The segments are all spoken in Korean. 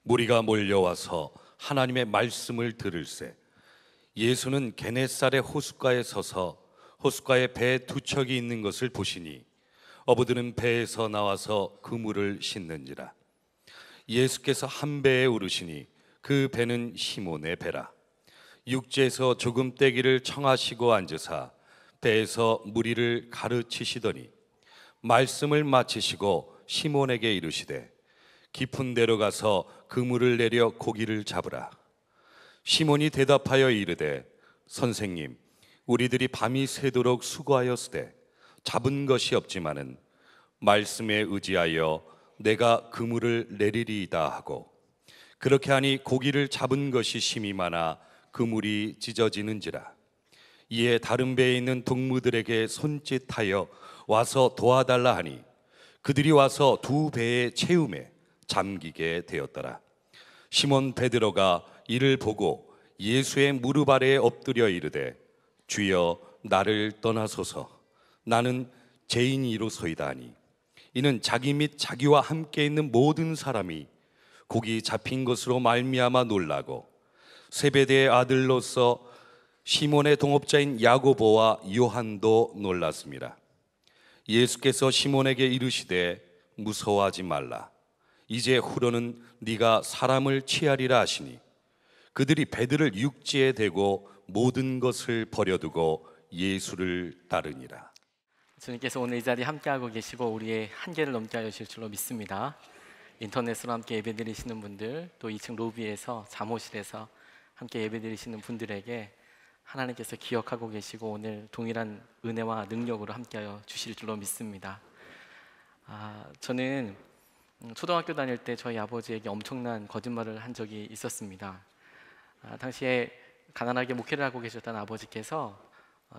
무리가 몰려와서 하나님의 말씀을 들을새 예수는 게네사렛 호숫가에 서서 호숫가에 배 두 척이 있는 것을 보시니 어부들은 배에서 나와서 그물을 싣는지라. 예수께서 한 배에 오르시니 그 배는 시몬의 배라. 육지에서 조금 떼기를 청하시고 앉으사 배에서 무리를 가르치시더니 말씀을 마치시고 시몬에게 이르시되 깊은 데로 가서 그물을 내려 고기를 잡으라. 시몬이 대답하여 이르되 선생님, 우리들이 밤이 새도록 수고하였으되 잡은 것이 없지만은 말씀에 의지하여 내가 그물을 내리리이다 하고, 그렇게 하니 고기를 잡은 것이 심히 많아 그물이 찢어지는지라. 이에 다른 배에 있는 동무들에게 손짓하여 와서 도와달라 하니 그들이 와서 두 배의 채움에 잠기게 되었더라. 시몬 베드로가 이를 보고 예수의 무릎 아래에 엎드려 이르되 주여, 나를 떠나소서, 나는 죄인이로소이다 하니, 이는 자기 및 자기와 함께 있는 모든 사람이 고기 잡힌 것으로 말미암아 놀라고 세베대의 아들로서 시몬의 동업자인 야고보와 요한도 놀랐습니다. 예수께서 시몬에게 이르시되 무서워하지 말라. 이제 후로는 네가 사람을 취하리라 하시니 그들이 배들을 육지에 대고 모든 것을 버려두고 예수를 따르니라. 주님께서 오늘 이 자리에 함께하고 계시고 우리의 한계를 넘게 하여 주실 줄로 믿습니다. 인터넷으로 함께 예배드리시는 분들, 또 2층 로비에서 잠옷실에서 함께 예배드리시는 분들에게 하나님께서 기억하고 계시고 오늘 동일한 은혜와 능력으로 함께하여 주실 줄로 믿습니다. 저는 초등학교 다닐 때 저희 아버지에게 엄청난 거짓말을 한 적이 있었습니다. 당시에 가난하게 목회를 하고 계셨던 아버지께서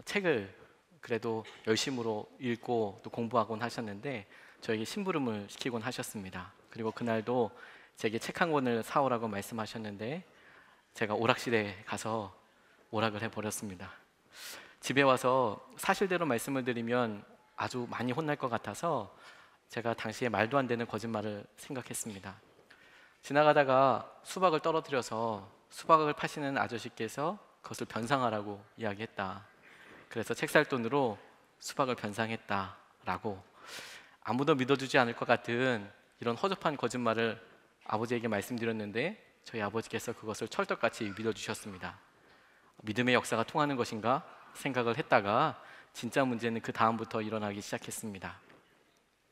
책을 그래도 열심으로 읽고 또 공부하곤 하셨는데 저에게 심부름을 시키곤 하셨습니다. 그리고 그날도 제게 책 한 권을 사오라고 말씀하셨는데 제가 오락실에 가서 오락을 해버렸습니다. 집에 와서 사실대로 말씀을 드리면 아주 많이 혼날 것 같아서 제가 당시에 말도 안 되는 거짓말을 생각했습니다. 지나가다가 수박을 떨어뜨려서 수박을 파시는 아저씨께서 그것을 변상하라고 이야기했다. 그래서 책 살 돈으로 수박을 변상했다라고, 아무도 믿어주지 않을 것 같은 이런 허접한 거짓말을 아버지에게 말씀드렸는데 저희 아버지께서 그것을 철떡같이 믿어주셨습니다. 믿음의 역사가 통하는 것인가 생각을 했다가 진짜 문제는 그 다음부터 일어나기 시작했습니다.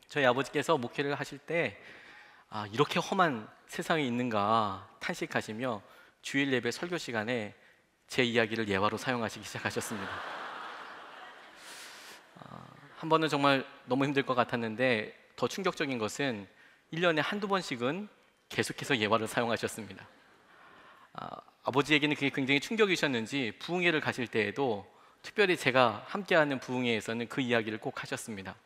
저희 아버지께서 목회를 하실 때 이렇게 험한 세상이 있는가 탄식하시며 주일 예배 설교 시간에 제 이야기를 예화로 사용하시기 시작하셨습니다. 한 번은 정말 너무 힘들 것 같았는데 더 충격적인 것은 1년에 한두 번씩은 계속해서 예화를 사용하셨습니다. 아버지에게는 그게 굉장히 충격이셨는지 부흥회를 가실 때에도 특별히 제가 함께하는 부흥회에서는 그 이야기를 꼭 하셨습니다.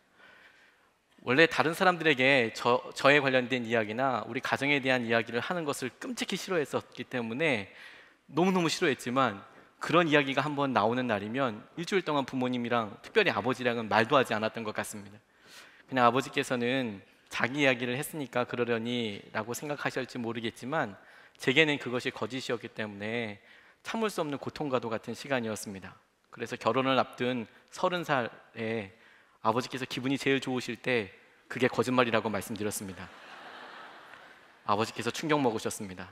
원래 다른 사람들에게 저에 관련된 이야기나 우리 가정에 대한 이야기를 하는 것을 끔찍히 싫어했었기 때문에 너무너무 싫어했지만 그런 이야기가 한번 나오는 날이면 일주일 동안 부모님이랑, 특별히 아버지랑은 말도 하지 않았던 것 같습니다. 그냥 아버지께서는 자기 이야기를 했으니까 그러려니 라고 생각하실지 모르겠지만 제게는 그것이 거짓이었기 때문에 참을 수 없는 고통과도 같은 시간이었습니다. 그래서 결혼을 앞둔 30살에 아버지께서 기분이 제일 좋으실 때 그게 거짓말이라고 말씀드렸습니다. 아버지께서 충격 먹으셨습니다.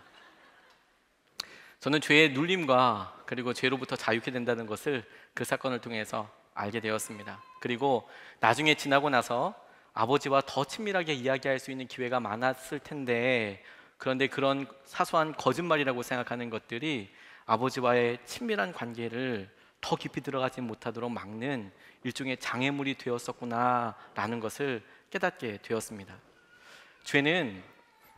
저는 죄의 눌림과 그리고 죄로부터 자유케 된다는 것을 그 사건을 통해서 알게 되었습니다. 그리고 나중에 지나고 나서 아버지와 더 친밀하게 이야기할 수 있는 기회가 많았을 텐데, 그런데 그런 사소한 거짓말이라고 생각하는 것들이 아버지와의 친밀한 관계를 더 깊이 들어가지 못하도록 막는 일종의 장애물이 되었었구나라는 것을 깨닫게 되었습니다. 죄는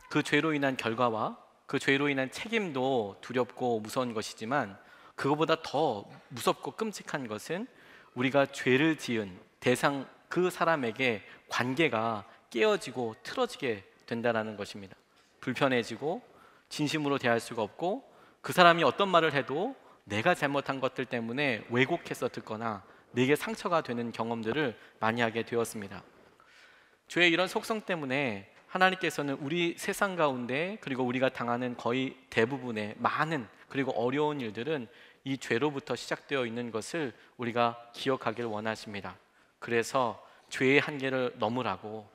그 죄로 인한 결과와 그 죄로 인한 책임도 두렵고 무서운 것이지만 그것보다 더 무섭고 끔찍한 것은 우리가 죄를 지은 대상 그 사람에게 관계가 깨어지고 틀어지게 된다는 것입니다. 불편해지고 진심으로 대할 수가 없고 그 사람이 어떤 말을 해도 내가 잘못한 것들 때문에 왜곡해서 듣거나 내게 상처가 되는 경험들을 많이 하게 되었습니다. 죄의 이런 속성 때문에 하나님께서는 우리 세상 가운데 그리고 우리가 당하는 거의 대부분의 많은 그리고 어려운 일들은 이 죄로부터 시작되어 있는 것을 우리가 기억하길 원하십니다. 그래서 죄의 한계를 넘으라고,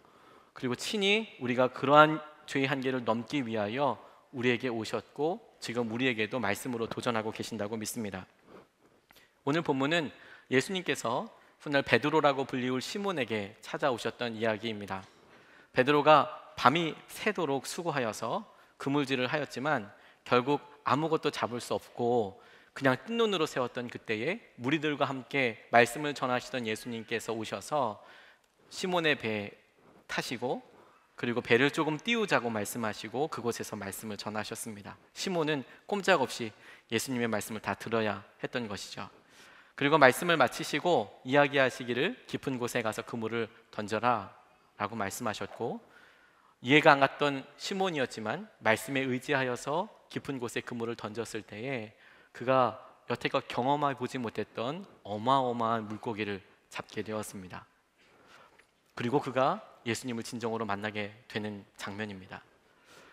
그리고 친히 우리가 그러한 죄의 한계를 넘기 위하여 우리에게 오셨고 지금 우리에게도 말씀으로 도전하고 계신다고 믿습니다. 오늘 본문은 예수님께서 훗날 베드로라고 불리울 시몬에게 찾아오셨던 이야기입니다. 베드로가 밤이 새도록 수고하여서 그물질을 하였지만 결국 아무것도 잡을 수 없고 그냥 뜬 눈으로 세웠던 그때에 무리들과 함께 말씀을 전하시던 예수님께서 오셔서 시몬의 배에 타시고 그리고 배를 조금 띄우자고 말씀하시고 그곳에서 말씀을 전하셨습니다. 시몬은 꼼짝없이 예수님의 말씀을 다 들어야 했던 것이죠. 그리고 말씀을 마치시고 이야기하시기를 깊은 곳에 가서 그물을 던져라 라고 말씀하셨고, 이해가 안 갔던 시몬이었지만 말씀에 의지하여서 깊은 곳에 그물을 던졌을 때에 그가 여태껏 경험해 보지 못했던 어마어마한 물고기를 잡게 되었습니다. 그리고 그가 예수님을 진정으로 만나게 되는 장면입니다.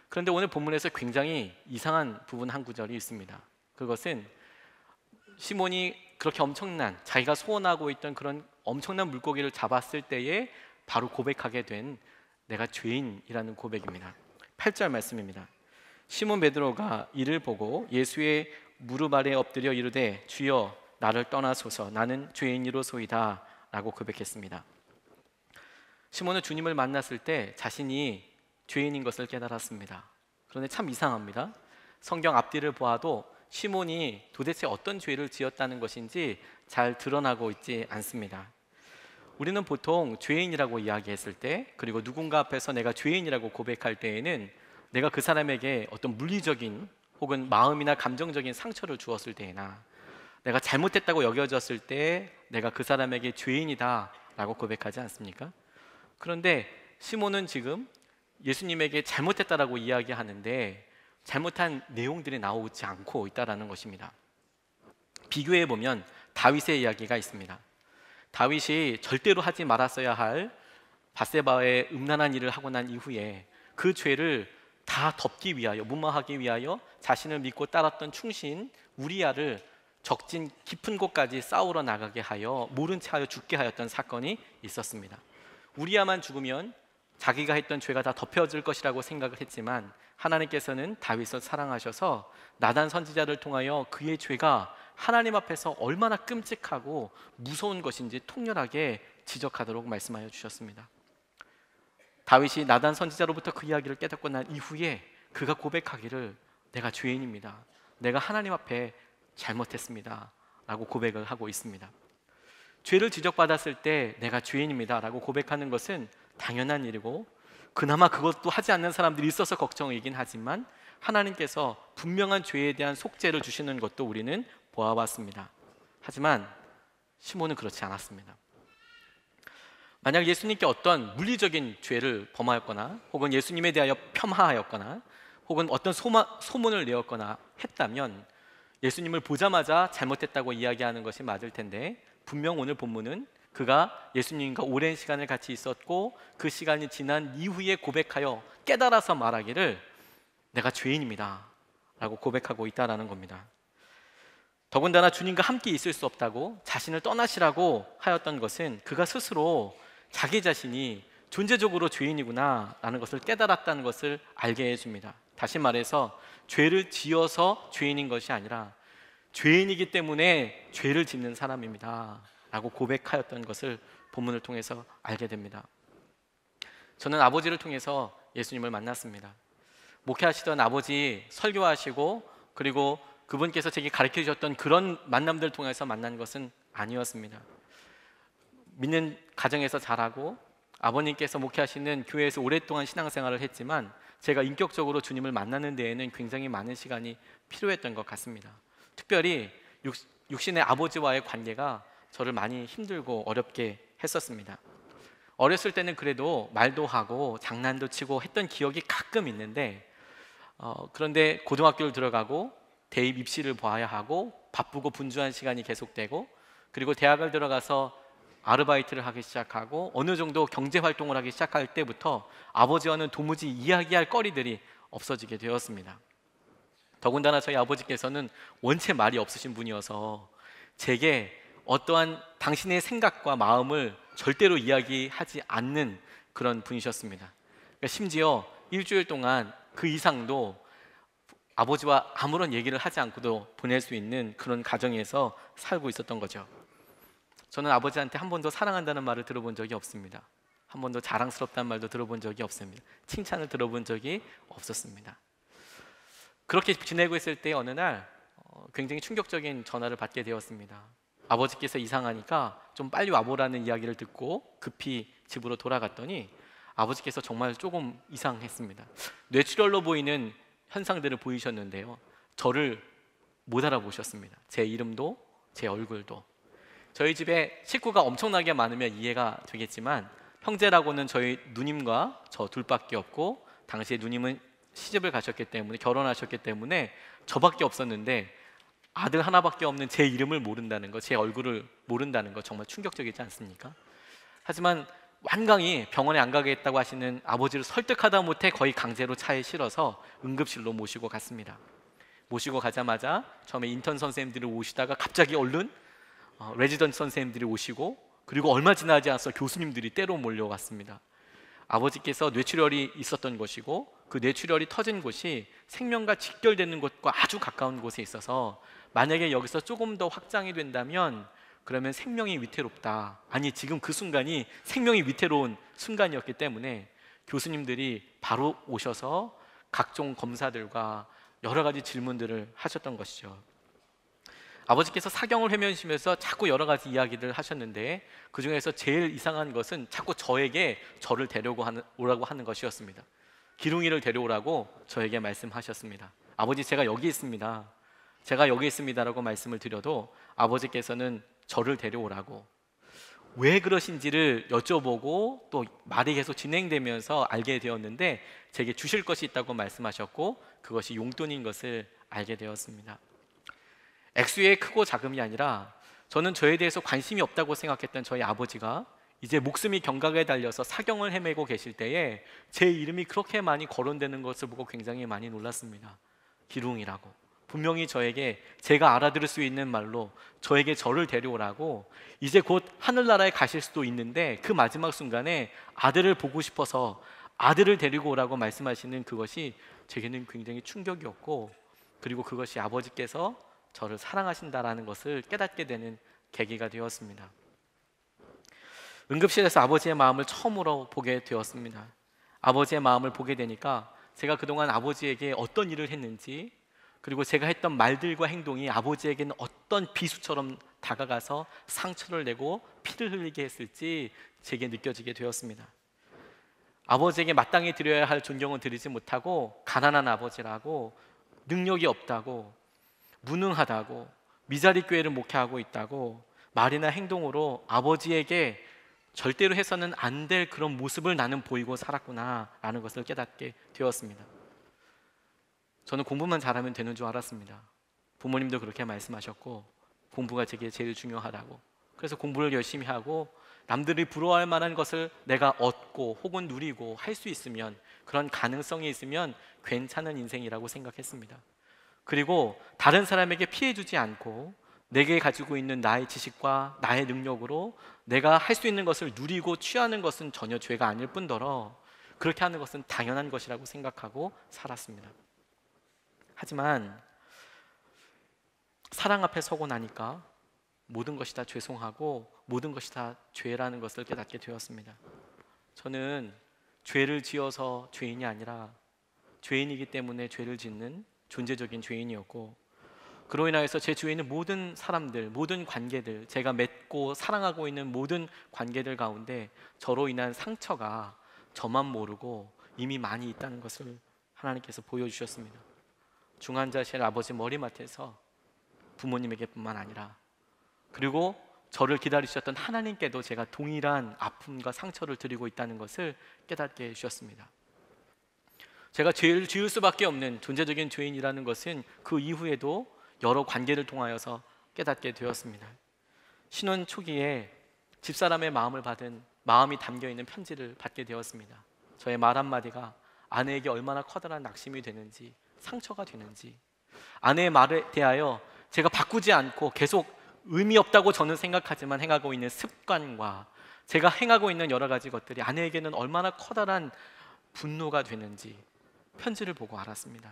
그런데 오늘 본문에서 굉장히 이상한 부분 한 구절이 있습니다. 그것은 시몬이 그렇게 엄청난, 자기가 소원하고 있던 그런 엄청난 물고기를 잡았을 때에 바로 고백하게 된 내가 죄인이라는 고백입니다. 8절 말씀입니다. 시몬 베드로가 이를 보고 예수의 무릎 아래 엎드려 이르되 주여 나를 떠나소서 나는 죄인이로소이다 라고 고백했습니다. 시몬은 주님을 만났을 때 자신이 죄인인 것을 깨달았습니다. 그런데 참 이상합니다. 성경 앞뒤를 보아도 시몬이 도대체 어떤 죄를 지었다는 것인지 잘 드러나고 있지 않습니다. 우리는 보통 죄인이라고 이야기했을 때, 그리고 누군가 앞에서 내가 죄인이라고 고백할 때에는 내가 그 사람에게 어떤 물리적인 혹은 마음이나 감정적인 상처를 주었을 때나 내가 잘못했다고 여겨졌을 때 내가 그 사람에게 죄인이다 라고 고백하지 않습니까? 그런데 시몬은 지금 예수님에게 잘못했다라고 이야기하는데 잘못한 내용들이 나오지 않고 있다는 것입니다. 비교해 보면 다윗의 이야기가 있습니다. 다윗이 절대로 하지 말았어야 할 밧세바의 음란한 일을 하고 난 이후에 그 죄를 다 덮기 위하여, 무마하기 위하여 자신을 믿고 따랐던 충신 우리아를 적진 깊은 곳까지 싸우러 나가게 하여 모른 채 하여 죽게 하였던 사건이 있었습니다. 우리아만 죽으면 자기가 했던 죄가 다 덮여질 것이라고 생각을 했지만 하나님께서는 다윗을 사랑하셔서 나단 선지자를 통하여 그의 죄가 하나님 앞에서 얼마나 끔찍하고 무서운 것인지 통렬하게 지적하도록 말씀하여 주셨습니다. 다윗이 나단 선지자로부터 그 이야기를 깨닫고 난 이후에 그가 고백하기를 내가 죄인입니다, 내가 하나님 앞에 잘못했습니다 라고 고백을 하고 있습니다. 죄를 지적받았을 때 내가 죄인입니다 라고 고백하는 것은 당연한 일이고 그나마 그것도 하지 않는 사람들이 있어서 걱정이긴 하지만 하나님께서 분명한 죄에 대한 속죄를 주시는 것도 우리는 보아봤습니다. 하지만 시몬은 그렇지 않았습니다. 만약 예수님께 어떤 물리적인 죄를 범하였거나 혹은 예수님에 대하여 폄하하였거나 혹은 어떤 소문을 내었거나 했다면 예수님을 보자마자 잘못했다고 이야기하는 것이 맞을 텐데, 분명 오늘 본문은 그가 예수님과 오랜 시간을 같이 있었고 그 시간이 지난 이후에 고백하여 깨달아서 말하기를 내가 죄인입니다 라고 고백하고 있다는 겁니다. 더군다나 주님과 함께 있을 수 없다고 자신을 떠나시라고 하였던 것은 그가 스스로 자기 자신이 존재적으로 죄인이구나 라는 것을 깨달았다는 것을 알게 해줍니다. 다시 말해서 죄를 지어서 죄인인 것이 아니라 죄인이기 때문에 죄를 짓는 사람입니다 라고 고백하였던 것을 본문을 통해서 알게 됩니다. 저는 아버지를 통해서 예수님을 만났습니다. 목회하시던 아버지 설교하시고 그리고 그분께서 제게 가르쳐 주셨던 그런 만남들 통해서 만난 것은 아니었습니다. 믿는 가정에서 자라고 아버님께서 목회하시는 교회에서 오랫동안 신앙생활을 했지만 제가 인격적으로 주님을 만나는 데에는 굉장히 많은 시간이 필요했던 것 같습니다. 특별히 육신의 아버지와의 관계가 저를 많이 힘들고 어렵게 했었습니다. 어렸을 때는 그래도 말도 하고 장난도 치고 했던 기억이 가끔 있는데 그런데 고등학교를 들어가고 대입 입시를 봐야 하고 바쁘고 분주한 시간이 계속되고 그리고 대학을 들어가서 아르바이트를 하기 시작하고 어느 정도 경제 활동을 하기 시작할 때부터 아버지와는 도무지 이야기할 거리들이 없어지게 되었습니다. 더군다나 저희 아버지께서는 원체 말이 없으신 분이어서 제게 어떠한 당신의 생각과 마음을 절대로 이야기하지 않는 그런 분이셨습니다. 그러니까 심지어 일주일 동안 그 이상도 아버지와 아무런 얘기를 하지 않고도 보낼 수 있는 그런 가정에서 살고 있었던 거죠. 저는 아버지한테 한 번도 사랑한다는 말을 들어본 적이 없습니다. 한 번도 자랑스럽다는 말도 들어본 적이 없습니다. 칭찬을 들어본 적이 없었습니다. 그렇게 지내고 있을 때 어느 날 굉장히 충격적인 전화를 받게 되었습니다. 아버지께서 이상하니까 좀 빨리 와보라는 이야기를 듣고 급히 집으로 돌아갔더니 아버지께서 정말 조금 이상했습니다. 뇌출혈로 보이는 현상들을 보이셨는데요, 저를 못 알아보셨습니다. 제 이름도 제 얼굴도. 저희 집에 식구가 엄청나게 많으면 이해가 되겠지만 형제라고는 저희 누님과 저 둘밖에 없고, 당시에 누님은 시집을 가셨기 때문에, 결혼하셨기 때문에 저밖에 없었는데 아들 하나밖에 없는 제 이름을 모른다는 거, 제 얼굴을 모른다는 거 정말 충격적이지 않습니까? 하지만 완강히 병원에 안 가겠다고 하시는 아버지를 설득하다 못해 거의 강제로 차에 실어서 응급실로 모시고 갔습니다. 모시고 가자마자 처음에 인턴 선생님들이 오시다가 갑자기 얼른 레지던트 선생님들이 오시고, 그리고 얼마 지나지 않아서 교수님들이 때로 몰려왔습니다. 아버지께서 뇌출혈이 있었던 것이고, 그 뇌출혈이 터진 곳이 생명과 직결되는 곳과 아주 가까운 곳에 있어서 만약에 여기서 조금 더 확장이 된다면 그러면 생명이 위태롭다. 아니, 지금 그 순간이 생명이 위태로운 순간이었기 때문에 교수님들이 바로 오셔서 각종 검사들과 여러 가지 질문들을 하셨던 것이죠. 아버지께서 사경을 헤매시면서 자꾸 여러 가지 이야기를 하셨는데 그 중에서 제일 이상한 것은 자꾸 저에게 저를 오라고 하는 것이었습니다. 기룽이를 데려오라고 저에게 말씀하셨습니다. 아버지, 제가 여기 있습니다. 제가 여기 있습니다라고 말씀을 드려도 아버지께서는 저를 데려오라고, 왜 그러신지를 여쭤보고 또 말이 계속 진행되면서 알게 되었는데 제게 주실 것이 있다고 말씀하셨고, 그것이 용돈인 것을 알게 되었습니다. 액수의 크고 작음이 아니라 저는 저에 대해서 관심이 없다고 생각했던 저희 아버지가 이제 목숨이 경각에 달려서 사경을 헤매고 계실 때에 제 이름이 그렇게 많이 거론되는 것을 보고 굉장히 많이 놀랐습니다. 기룽이라고, 분명히 저에게 제가 알아들을 수 있는 말로 저에게 저를 데려오라고, 이제 곧 하늘나라에 가실 수도 있는데 그 마지막 순간에 아들을 보고 싶어서 아들을 데리고 오라고 말씀하시는 그것이 제게는 굉장히 충격이었고, 그리고 그것이 아버지께서 저를 사랑하신다라는 것을 깨닫게 되는 계기가 되었습니다. 응급실에서 아버지의 마음을 처음으로 보게 되었습니다. 아버지의 마음을 보게 되니까 제가 그동안 아버지에게 어떤 일을 했는지, 그리고 제가 했던 말들과 행동이 아버지에게는 어떤 비수처럼 다가가서 상처를 내고 피를 흘리게 했을지 제게 느껴지게 되었습니다. 아버지에게 마땅히 드려야 할 존경은 드리지 못하고, 가난한 아버지라고, 능력이 없다고, 무능하다고, 미자리 교회를 목회하고 있다고 말이나 행동으로 아버지에게 절대로 해서는 안 될 그런 모습을 나는 보이고 살았구나라는 것을 깨닫게 되었습니다. 저는 공부만 잘하면 되는 줄 알았습니다. 부모님도 그렇게 말씀하셨고, 공부가 제게 제일 중요하다고. 그래서 공부를 열심히 하고 남들이 부러워할 만한 것을 내가 얻고 혹은 누리고 할 수 있으면, 그런 가능성이 있으면 괜찮은 인생이라고 생각했습니다. 그리고 다른 사람에게 피해 주지 않고 내게 가지고 있는 나의 지식과 나의 능력으로 내가 할 수 있는 것을 누리고 취하는 것은 전혀 죄가 아닐 뿐더러 그렇게 하는 것은 당연한 것이라고 생각하고 살았습니다. 하지만 사랑 앞에 서고 나니까 모든 것이 다 죄송하고 모든 것이 다 죄라는 것을 깨닫게 되었습니다. 저는 죄를 지어서 죄인이 아니라 죄인이기 때문에 죄를 짓는 존재적인 죄인이었고, 그로 인하여서 제 주위에 있는 모든 사람들, 모든 관계들, 제가 맺고 사랑하고 있는 모든 관계들 가운데 저로 인한 상처가 저만 모르고 이미 많이 있다는 것을 하나님께서 보여주셨습니다. 중환자실 아버지 머리맡에서 부모님에게 뿐만 아니라, 그리고 저를 기다리셨던 하나님께도 제가 동일한 아픔과 상처를 드리고 있다는 것을 깨닫게 해주셨습니다. 제가 죄를 지을 수밖에 없는 존재적인 죄인이라는 것은 그 이후에도 여러 관계를 통하여서 깨닫게 되었습니다. 신혼 초기에 집사람의 마음이 담겨있는 편지를 받게 되었습니다. 저의 말 한마디가 아내에게 얼마나 커다란 낙심이 되는지, 상처가 되는지, 아내의 말에 대하여 제가 바꾸지 않고 계속 의미 없다고 저는 생각하지만 행하고 있는 습관과 제가 행하고 있는 여러 가지 것들이 아내에게는 얼마나 커다란 분노가 되는지 편지를 보고 알았습니다.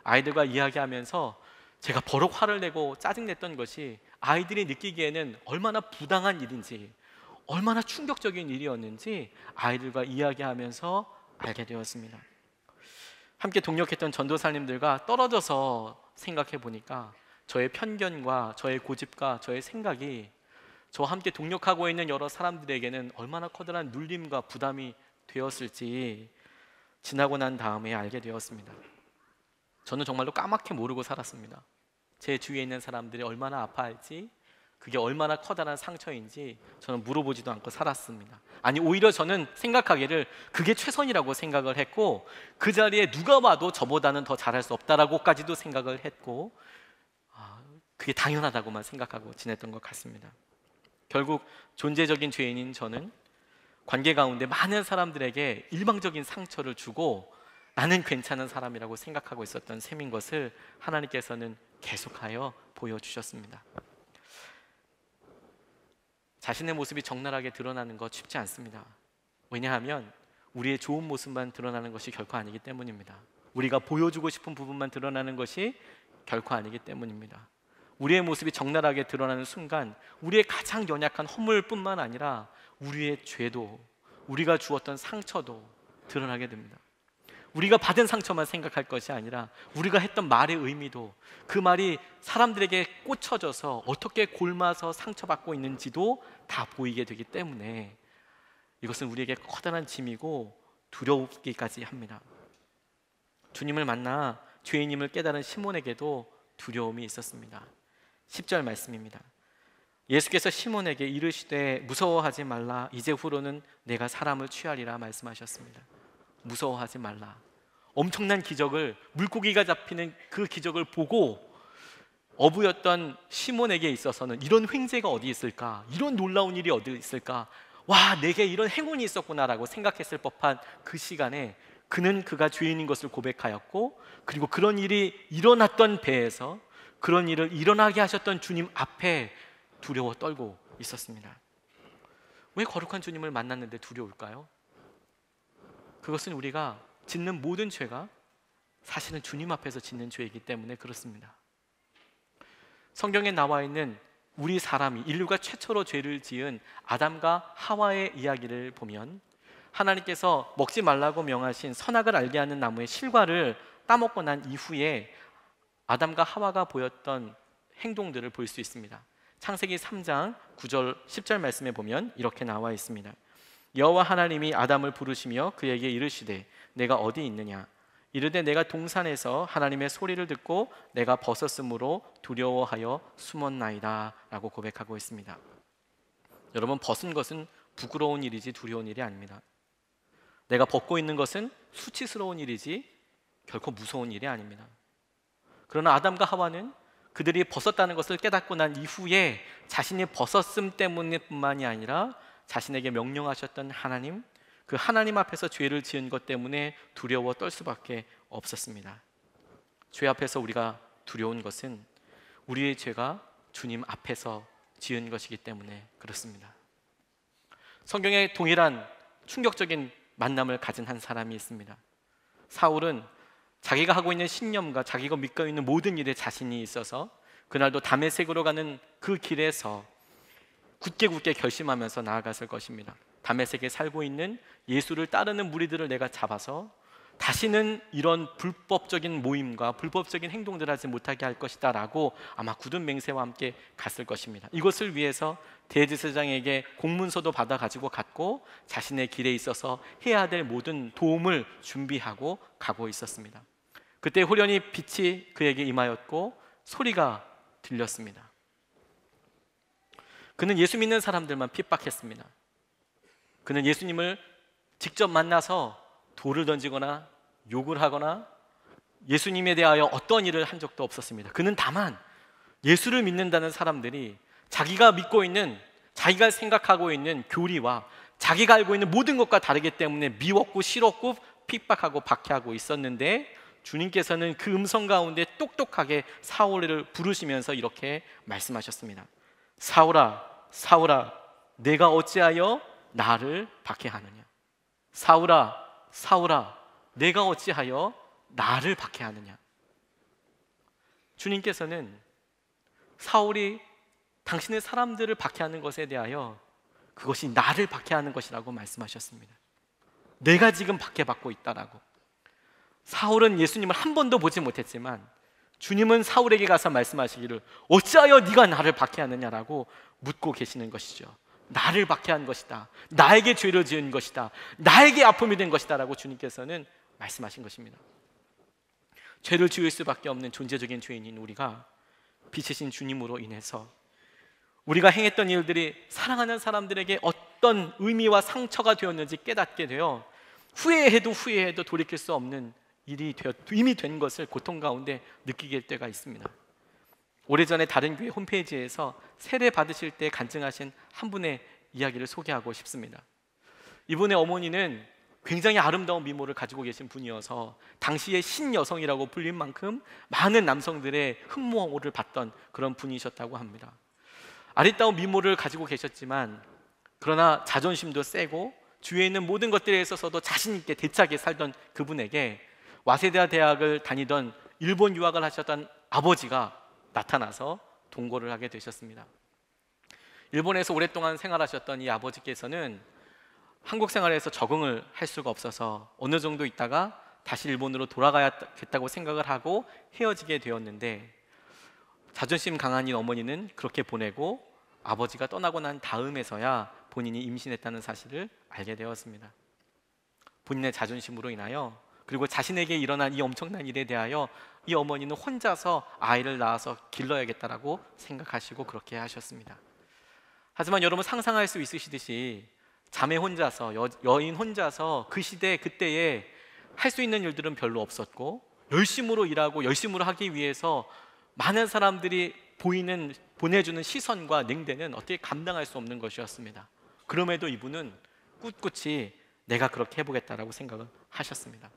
아이들과 이야기하면서 제가 버럭 화를 내고 짜증냈던 것이 아이들이 느끼기에는 얼마나 부당한 일인지, 얼마나 충격적인 일이었는지 아이들과 이야기하면서 알게 되었습니다. 함께 동역했던 전도사님들과 떨어져서 생각해 보니까 저의 편견과 저의 고집과 저의 생각이 저와 함께 동역하고 있는 여러 사람들에게는 얼마나 커다란 눌림과 부담이 되었을지 지나고 난 다음에 알게 되었습니다. 저는 정말로 까맣게 모르고 살았습니다. 제 주위에 있는 사람들이 얼마나 아파할지, 그게 얼마나 커다란 상처인지 저는 물어보지도 않고 살았습니다. 아니, 오히려 저는 생각하기를 그게 최선이라고 생각을 했고, 그 자리에 누가 와도 저보다는 더 잘할 수 없다라고까지도 생각을 했고, 그게 당연하다고만 생각하고 지냈던 것 같습니다. 결국 존재적인 죄인인 저는 관계 가운데 많은 사람들에게 일방적인 상처를 주고 나는 괜찮은 사람이라고 생각하고 있었던 셈인 것을 하나님께서는 계속하여 보여주셨습니다. 자신의 모습이 적나라하게 드러나는 것 쉽지 않습니다. 왜냐하면 우리의 좋은 모습만 드러나는 것이 결코 아니기 때문입니다. 우리가 보여주고 싶은 부분만 드러나는 것이 결코 아니기 때문입니다. 우리의 모습이 적나라하게 드러나는 순간 우리의 가장 연약한 허물뿐만 아니라 우리의 죄도, 우리가 주었던 상처도 드러나게 됩니다. 우리가 받은 상처만 생각할 것이 아니라 우리가 했던 말의 의미도, 그 말이 사람들에게 꽂혀져서 어떻게 골마서 상처받고 있는지도 다 보이게 되기 때문에 이것은 우리에게 커다란 짐이고 두려우기까지 합니다. 주님을 만나 죄인임을 깨달은 시몬에게도 두려움이 있었습니다. 10절 말씀입니다. 예수께서 시몬에게 이르시되 무서워하지 말라, 이제 후로는 내가 사람을 취하리라 말씀하셨습니다. 무서워하지 말라. 엄청난 기적을, 물고기가 잡히는 그 기적을 보고 어부였던 시몬에게 있어서는 이런 횡재가 어디 있을까, 이런 놀라운 일이 어디 있을까, 와, 내게 이런 행운이 있었구나라고 생각했을 법한 그 시간에 그가 죄인인 것을 고백하였고, 그리고 그런 일이 일어났던 배에서 그런 일을 일어나게 하셨던 주님 앞에 두려워 떨고 있었습니다. 왜 거룩한 주님을 만났는데 두려울까요? 그것은 우리가 짓는 모든 죄가 사실은 주님 앞에서 짓는 죄이기 때문에 그렇습니다. 성경에 나와 있는 우리 사람이, 인류가 최초로 죄를 지은 아담과 하와의 이야기를 보면 하나님께서 먹지 말라고 명하신 선악을 알게 하는 나무의 실과를 따먹고 난 이후에 아담과 하와가 보였던 행동들을 볼 수 있습니다. 창세기 3장 9절 10절 말씀에 보면 이렇게 나와 있습니다. 여호와 하나님이 아담을 부르시며 그에게 이르시되 내가 어디 있느냐, 이르되 내가 동산에서 하나님의 소리를 듣고 내가 벗었으므로 두려워하여 숨었나이다 라고 고백하고 있습니다. 여러분, 벗은 것은 부끄러운 일이지 두려운 일이 아닙니다. 내가 벗고 있는 것은 수치스러운 일이지 결코 무서운 일이 아닙니다. 그러나 아담과 하와는 그들이 벗었다는 것을 깨닫고 난 이후에 자신이 벗었음 때문뿐만이 아니라 자신에게 명령하셨던 하나님, 그 하나님 앞에서 죄를 지은 것 때문에 두려워 떨 수밖에 없었습니다. 죄 앞에서 우리가 두려운 것은 우리의 죄가 주님 앞에서 지은 것이기 때문에 그렇습니다. 성경에 동일한 충격적인 만남을 가진 한 사람이 있습니다. 사울은 자기가 하고 있는 신념과 자기가 믿고 있는 모든 일에 자신이 있어서 그날도 다메섹으로 가는 그 길에서 굳게 결심하면서 나아갔을 것입니다. 다메섹에 살고 있는 예수를 따르는 무리들을 내가 잡아서 다시는 이런 불법적인 모임과 불법적인 행동들을 하지 못하게 할 것이다 라고 아마 굳은 맹세와 함께 갔을 것입니다. 이것을 위해서 대제사장에게 공문서도 받아 가지고 갔고 자신의 길에 있어서 해야 될 모든 도움을 준비하고 가고 있었습니다. 그때 호련히 빛이 그에게 임하였고 소리가 들렸습니다. 그는 예수 믿는 사람들만 핍박했습니다. 그는 예수님을 직접 만나서 돌을 던지거나 욕을 하거나 예수님에 대하여 어떤 일을 한 적도 없었습니다. 그는 다만 예수를 믿는다는 사람들이 자기가 믿고 있는 자기가 생각하고 있는 교리와 자기가 알고 있는 모든 것과 다르기 때문에 미웠고 싫었고 핍박하고 박해하고 있었는데, 주님께서는 그 음성 가운데 똑똑하게 사울을 부르시면서 이렇게 말씀하셨습니다. 사울아, 사울아, 내가 어찌하여 나를 박해하느냐? 사울아, 사울아, 내가 어찌하여 나를 박해하느냐? 주님께서는 사울이 당신의 사람들을 박해하는 것에 대하여 그것이 나를 박해하는 것이라고 말씀하셨습니다. 내가 지금 박해받고 있다라고. 사울은 예수님을 한 번도 보지 못했지만 주님은 사울에게 가서 말씀하시기를 어찌하여 네가 나를 박해하느냐라고 묻고 계시는 것이죠. 나를 박해한 것이다, 나에게 죄를 지은 것이다, 나에게 아픔이 된 것이다 라고 주님께서는 말씀하신 것입니다. 죄를 지을 수밖에 없는 존재적인 죄인인 우리가 빛이신 주님으로 인해서 우리가 행했던 일들이 사랑하는 사람들에게 어떤 의미와 상처가 되었는지 깨닫게 되어 후회해도 돌이킬 수 없는 일이 이미 된 것을 고통 가운데 느끼게 될 때가 있습니다. 오래전에 다른 교회 홈페이지에서 세례 받으실 때 간증하신 한 분의 이야기를 소개하고 싶습니다. 이분의 어머니는 굉장히 아름다운 미모를 가지고 계신 분이어서 당시의 신여성이라고 불릴 만큼 많은 남성들의 흠모를 받던 그런 분이셨다고 합니다. 아리따운 미모를 가지고 계셨지만 그러나 자존심도 세고 주위에 있는 모든 것들에 있어서도 자신 있게 대차게 살던 그분에게 와세다 대학을 다니던 일본 유학을 하셨던 아버지가 나타나서 동거를 하게 되셨습니다. 일본에서 오랫동안 생활하셨던 이 아버지께서는 한국 생활에서 적응을 할 수가 없어서 어느 정도 있다가 다시 일본으로 돌아가야겠다고 생각을 하고 헤어지게 되었는데, 자존심 강한 이 어머니는 그렇게 보내고 아버지가 떠나고 난 다음에서야 본인이 임신했다는 사실을 알게 되었습니다. 본인의 자존심으로 인하여, 그리고 자신에게 일어난 이 엄청난 일에 대하여 이 어머니는 혼자서 아이를 낳아서 길러야겠다라고 생각하시고 그렇게 하셨습니다. 하지만 여러분 상상할 수 있으시듯이 자매 혼자서, 여인 혼자서 그 시대 그때에 할 수 있는 일들은 별로 없었고, 열심으로 일하고 열심으로 하기 위해서 많은 사람들이 보내주는 시선과 냉대는 어떻게 감당할 수 없는 것이었습니다. 그럼에도 이분은 꿋꿋이 내가 그렇게 해보겠다라고 생각을 하셨습니다.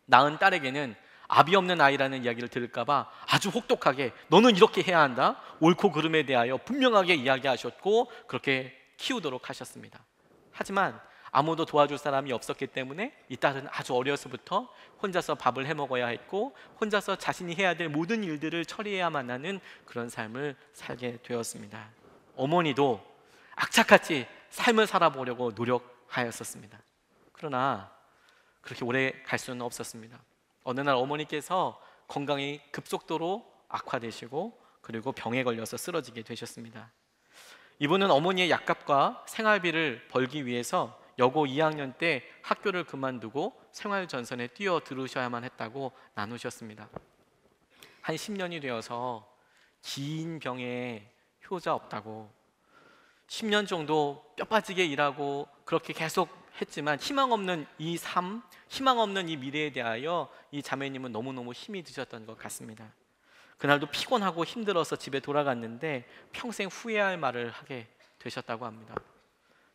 낳은 딸에게는 아비 없는 아이라는 이야기를 들을까봐 아주 혹독하게 너는 이렇게 해야 한다, 옳고 그름에 대하여 분명하게 이야기하셨고 그렇게 키우도록 하셨습니다. 하지만 아무도 도와줄 사람이 없었기 때문에 이 딸은 아주 어려서부터 혼자서 밥을 해 먹어야 했고 혼자서 자신이 해야 될 모든 일들을 처리해야만 하는 그런 삶을 살게 되었습니다. 어머니도 악착같이 삶을 살아보려고 노력하였었습니다. 그러나 그렇게 오래 갈 수는 없었습니다. 어느 날 어머니께서 건강이 급속도로 악화되시고 그리고 병에 걸려서 쓰러지게 되셨습니다. 이분은 어머니의 약값과 생활비를 벌기 위해서 여고 2학년 때 학교를 그만두고 생활전선에 뛰어들으셔야만 했다고 나누셨습니다. 한 10년이 되어서 긴 병에 효자 없다고 10년 정도 뼈 빠지게 일하고 그렇게 계속 했지만 희망 없는 이 삶, 희망 없는 이 미래에 대하여 이 자매님은 너무너무 힘이 드셨던 것 같습니다. 그날도 피곤하고 힘들어서 집에 돌아갔는데 평생 후회할 말을 하게 되셨다고 합니다.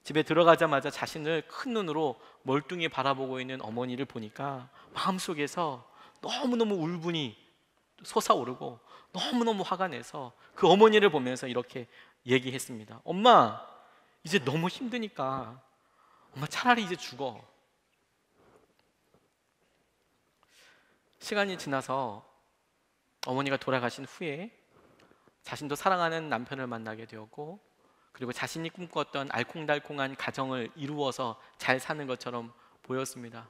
집에 들어가자마자 자신을 큰 눈으로 멀뚱히 바라보고 있는 어머니를 보니까 마음속에서 너무너무 울분이 솟아오르고 너무너무 화가 내서 그 어머니를 보면서 이렇게 얘기했습니다. 엄마, 이제 너무 힘드니까 엄마 차라리 이제 죽어. 시간이 지나서 어머니가 돌아가신 후에 자신도 사랑하는 남편을 만나게 되었고 그리고 자신이 꿈꿨던 알콩달콩한 가정을 이루어서 잘 사는 것처럼 보였습니다.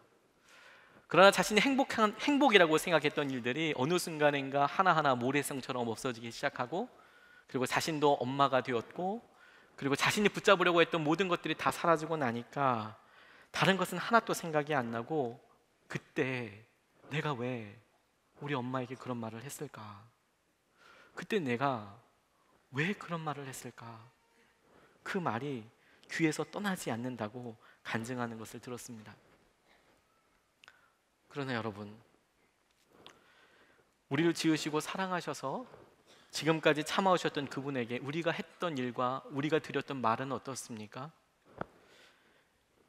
그러나 자신이 행복이라고 생각했던 일들이 어느 순간인가 하나하나 모래성처럼 없어지기 시작하고 그리고 자신도 엄마가 되었고 그리고 자신이 붙잡으려고 했던 모든 것들이 다 사라지고 나니까 다른 것은 하나도 생각이 안 나고 그때 내가 왜 우리 엄마에게 그런 말을 했을까? 그때 내가 왜 그런 말을 했을까? 그 말이 귀에서 떠나지 않는다고 간증하는 것을 들었습니다. 그러나 여러분, 우리를 지으시고 사랑하셔서 지금까지 참아오셨던 그분에게 우리가 했던 일과 우리가 드렸던 말은 어떻습니까?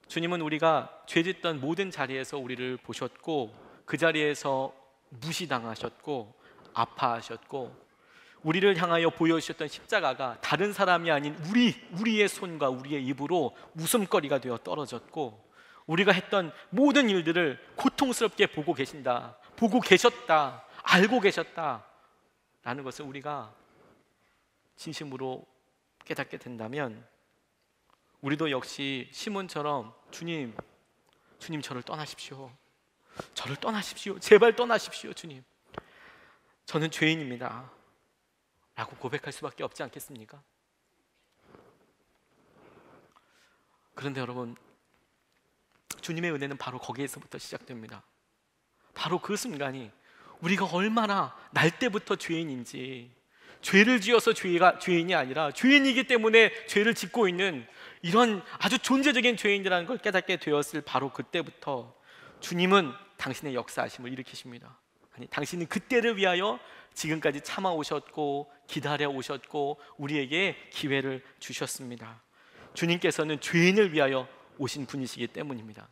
주님은 우리가 죄짓던 모든 자리에서 우리를 보셨고, 그 자리에서 무시당하셨고 아파하셨고, 우리를 향하여 보여주셨던 십자가가 다른 사람이 아닌 우리의 손과 우리의 입으로 웃음거리가 되어 떨어졌고, 우리가 했던 모든 일들을 고통스럽게 보고 계신다, 보고 계셨다, 알고 계셨다 라는 것을 우리가 진심으로 깨닫게 된다면, 우리도 역시 시몬처럼 주님 저를 떠나십시오, 저를 떠나십시오, 제발 떠나십시오, 주님 저는 죄인입니다 라고 고백할 수밖에 없지 않겠습니까? 그런데 여러분, 주님의 은혜는 바로 거기에서부터 시작됩니다. 바로 그 순간이 우리가 얼마나 날 때부터 죄인인지, 죄를 지어서 죄인이 아니라 죄인이기 때문에 죄를 짓고 있는 이런 아주 존재적인 죄인이라는 걸 깨닫게 되었을 바로 그때부터 주님은 당신의 역사하심을 일으키십니다. 아니, 당신은 그때를 위하여 지금까지 참아오셨고 기다려오셨고 우리에게 기회를 주셨습니다. 주님께서는 죄인을 위하여 오신 분이시기 때문입니다.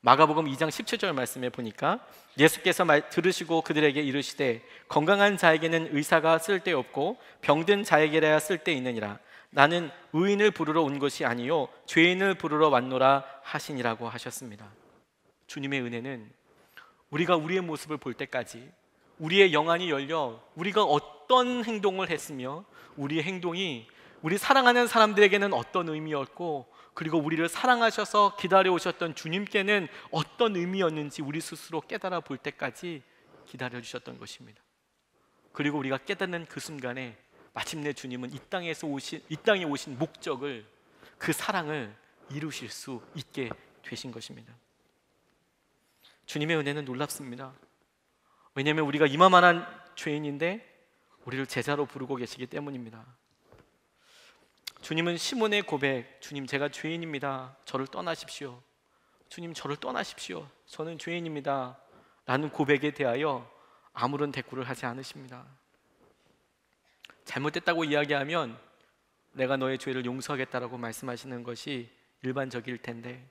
마가복음 2장 17절 말씀에 보니까 예수께서 들으시고 그들에게 이르시되 건강한 자에게는 의사가 쓸데없고 병든 자에게라야 쓸데있느니라. 나는 의인을 부르러 온 것이 아니요 죄인을 부르러 왔노라 하시니라고 하셨습니다. 주님의 은혜는 우리가 우리의 모습을 볼 때까지 우리의 영안이 열려 우리가 어떤 행동을 했으며 우리의 행동이 우리 사랑하는 사람들에게는 어떤 의미였고, 그리고 우리를 사랑하셔서 기다려오셨던 주님께는 어떤 의미였는지 우리 스스로 깨달아 볼 때까지 기다려주셨던 것입니다. 그리고 우리가 깨닫는 그 순간에 마침내 주님은 이 땅에 오신 목적을, 그 사랑을 이루실 수 있게 되신 것입니다. 주님의 은혜는 놀랍습니다. 왜냐하면 우리가 이만한 죄인인데 우리를 제자로 부르고 계시기 때문입니다. 주님은 시몬의 고백, 주님 제가 죄인입니다, 저를 떠나십시오, 주님 저를 떠나십시오, 저는 죄인입니다 라는 고백에 대하여 아무런 대꾸를 하지 않으십니다. 잘못됐다고 이야기하면 내가 너의 죄를 용서하겠다라고 말씀하시는 것이 일반적일 텐데,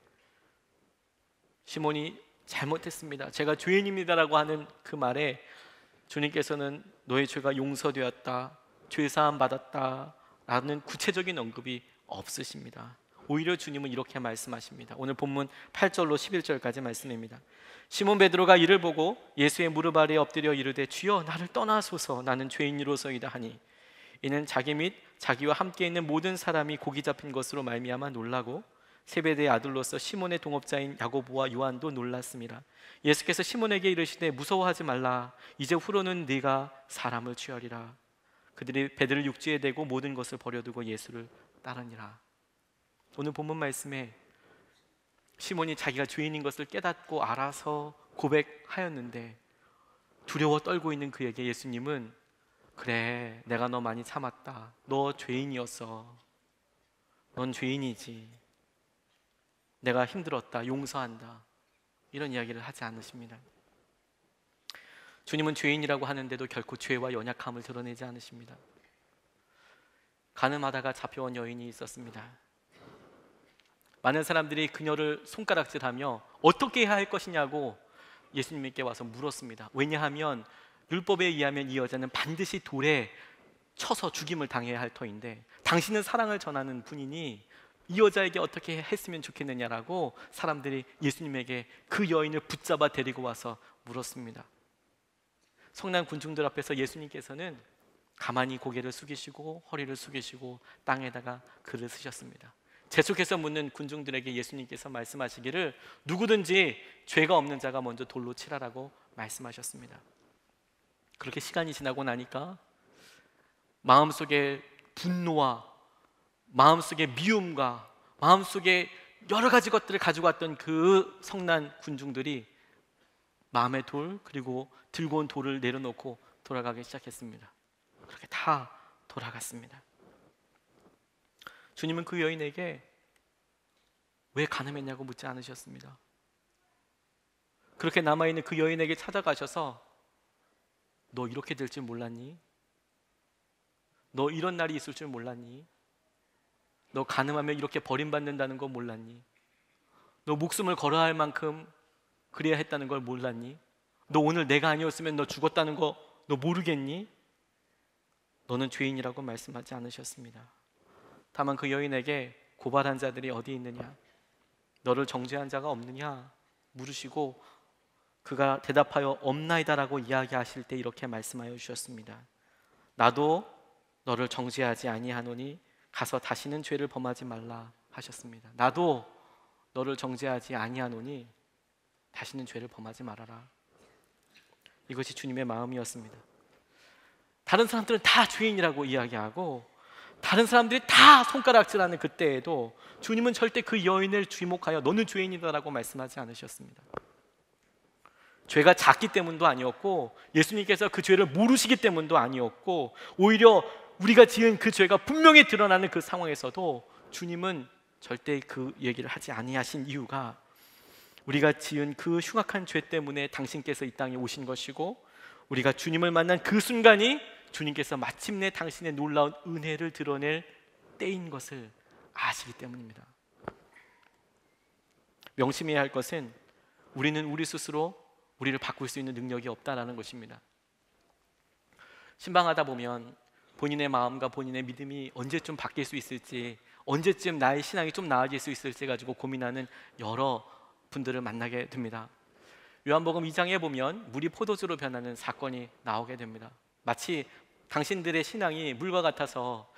시몬이 잘못했습니다, 제가 죄인입니다라고 하는 그 말에 주님께서는 너의 죄가 용서되었다, 죄사함 받았다 라는 구체적인 언급이 없으십니다. 오히려 주님은 이렇게 말씀하십니다. 오늘 본문 8절로 11절까지 말씀입니다. 시몬 베드로가 이를 보고 예수의 무릎 아래에 엎드려 이르되 주여 나를 떠나소서, 나는 죄인이로소이다 하니, 이는 자기 및 자기와 함께 있는 모든 사람이 고기 잡힌 것으로 말미암아 놀라고 세베대의 아들로서 시몬의 동업자인 야고보와 요한도 놀랐습니다. 예수께서 시몬에게 이르시되 무서워하지 말라, 이제 후로는 네가 사람을 취하리라. 그들이 배들을 육지에 대고 모든 것을 버려두고 예수를 따르니라. 오늘 본문 말씀에 시몬이 자기가 죄인인 것을 깨닫고 알아서 고백하였는데 두려워 떨고 있는 그에게 예수님은 그래, 내가 너 많이 참았다, 너 죄인이었어, 넌 죄인이지, 내가 힘들었다, 용서한다, 이런 이야기를 하지 않으십니다. 주님은 죄인이라고 하는데도 결코 죄와 연약함을 드러내지 않으십니다. 가늠하다가 잡혀온 여인이 있었습니다. 많은 사람들이 그녀를 손가락질하며 어떻게 해야 할 것이냐고 예수님께 와서 물었습니다. 왜냐하면 율법에 의하면 이 여자는 반드시 돌에 쳐서 죽임을 당해야 할 터인데 당신은 사랑을 전하는 분이니 이 여자에게 어떻게 했으면 좋겠느냐라고 사람들이 예수님에게 그 여인을 붙잡아 데리고 와서 물었습니다. 성난 군중들 앞에서 예수님께서는 가만히 고개를 숙이시고 허리를 숙이시고 땅에다가 글을 쓰셨습니다. 재촉해서 묻는 군중들에게 예수님께서 말씀하시기를 누구든지 죄가 없는 자가 먼저 돌로 치라라고 말씀하셨습니다. 그렇게 시간이 지나고 나니까 마음속에 분노와 마음속에 미움과 마음속에 여러 가지 것들을 가지고 왔던 그 성난 군중들이 마음의 돌 그리고 들고 온 돌을 내려놓고 돌아가기 시작했습니다. 그렇게 다 돌아갔습니다. 주님은 그 여인에게 왜 가늠했냐고 묻지 않으셨습니다. 그렇게 남아있는 그 여인에게 찾아가셔서 너 이렇게 될 줄 몰랐니? 너 이런 날이 있을 줄 몰랐니? 너 간음하면 이렇게 버림받는다는 거 몰랐니? 너 목숨을 걸어야 할 만큼 그래야 했다는 걸 몰랐니? 너 오늘 내가 아니었으면 너 죽었다는 거 너 모르겠니? 너는 죄인이라고 말씀하지 않으셨습니다. 다만 그 여인에게 고발한 자들이 어디 있느냐? 너를 정죄한 자가 없느냐? 물으시고 그가 대답하여 없나이다라고 이야기하실 때 이렇게 말씀하여 주셨습니다. 나도 너를 정죄하지 아니하노니 가서 다시는 죄를 범하지 말라 하셨습니다. 나도 너를 정죄하지 아니하노니 다시는 죄를 범하지 말아라. 이것이 주님의 마음이었습니다. 다른 사람들은 다 죄인이라고 이야기하고 다른 사람들이 다 손가락질하는 그때에도 주님은 절대 그 여인을 주목하여 너는 죄인이다라고 말씀하지 않으셨습니다. 죄가 작기 때문도 아니었고 예수님께서 그 죄를 모르시기 때문도 아니었고 오히려 우리가 지은 그 죄가 분명히 드러나는 그 상황에서도 주님은 절대 그 얘기를 하지 아니하신 이유가 우리가 지은 그 흉악한 죄 때문에 당신께서 이 땅에 오신 것이고 우리가 주님을 만난 그 순간이 주님께서 마침내 당신의 놀라운 은혜를 드러낼 때인 것을 아시기 때문입니다. 명심해야 할 것은 우리는 우리 스스로 우리를 바꿀 수 있는 능력이 없다라는 것입니다. 신방하다 보면 본인의 마음과 본인의 믿음이 언제쯤 바뀔 수 있을지, 언제쯤 나의 신앙이 좀 나아질 수 있을지 가지고 고민하는 여러 분들을 만나게 됩니다. 요한복음 2장에 보면 물이 포도주로 변하는 사건이 나오게 됩니다. 마치 당신들의 신앙이 물과 같아서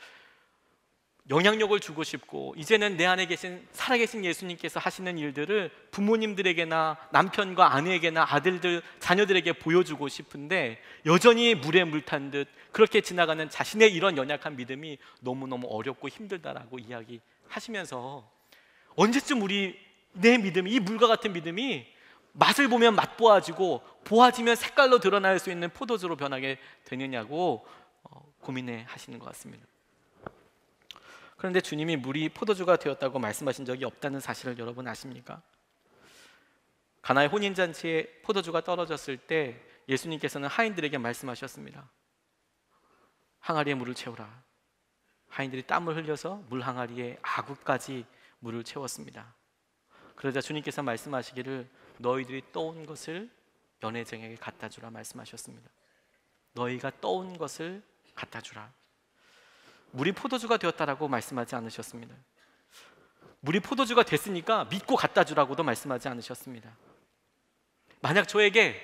영향력을 주고 싶고 이제는 내 안에 계신 살아계신 예수님께서 하시는 일들을 부모님들에게나 남편과 아내에게나 아들들, 자녀들에게 보여주고 싶은데 여전히 물에 물 탄 듯 그렇게 지나가는 자신의 이런 연약한 믿음이 너무너무 어렵고 힘들다라고 이야기하시면서 언제쯤 내 믿음이, 이 물과 같은 믿음이 맛을 보면 맛보아지고 보아지면 색깔로 드러날 수 있는 포도주로 변하게 되느냐고 고민해 하시는 것 같습니다. 그런데 주님이 물이 포도주가 되었다고 말씀하신 적이 없다는 사실을 여러분 아십니까? 가나의 혼인잔치에 포도주가 떨어졌을 때 예수님께서는 하인들에게 말씀하셨습니다. 항아리에 물을 채우라. 하인들이 땀을 흘려서 물 항아리에 아구까지 물을 채웠습니다. 그러자 주님께서 말씀하시기를 너희들이 떠온 것을 연회장에게 갖다 주라 말씀하셨습니다. 너희가 떠온 것을 갖다 주라. 물이 포도주가 되었다라고 말씀하지 않으셨습니다. 물이 포도주가 됐으니까 믿고 갖다 주라고도 말씀하지 않으셨습니다. 만약 저에게